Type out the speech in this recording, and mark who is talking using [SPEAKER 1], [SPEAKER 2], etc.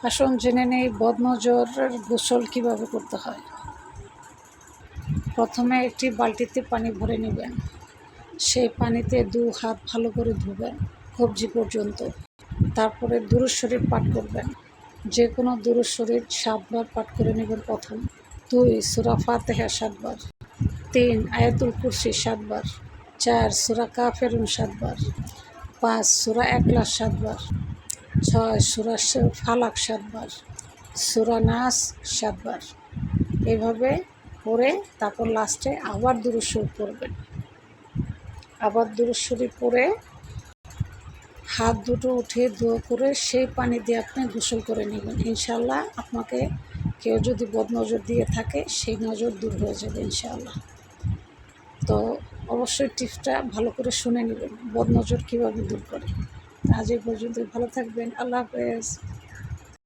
[SPEAKER 1] আসুন জেনে নেই বদনজরের গোসল কীভাবে করতে হয়। প্রথমে একটি বালতিতে পানি ভরে নেবেন। সেই পানিতে 2 হাত ভালো করে ধুবেন কবজি পর্যন্ত। তারপরে দুরূদ শরীফ পাঠ করবেন। যে কোনো দুরূদ শরীফ 7 বার পাঠ করে নেবেন প্রথম। 2 সূরা ফাতিহা 7 বার। 3 আয়াতুল কুরসি 7 বার। 4 সূরা কাফিরুন 7 বার। 5 সূরা ইখলাস 7 বার। 6 সূরা ফালাক 7 বার। সূরা নাস 7 বার। এভাবে পড়ে তারপর লাস্টে আবার দুরূদ শরীফ পড়বেন। আবার দুরূদ শরীফ পড়ে হাত দুটো উঠিয়ে দোয়া করে সেই পানি দিয়ে আপনি গোসল করে নেবেন। ইনশাআল্লাহ আপনাকে কেউ যদি বদনজর দিয়ে থাকে সেই নজর দূর হয়ে যাবে ইনশাআল্লাহ। তো অবশ্যই টিপসটা ভালো করে শুনে নেবেন বদনজর কীভাবে দূর করে। আজ এই পর্যন্ত, ভালো থাকবেন। আল্লাহ হাফেজ।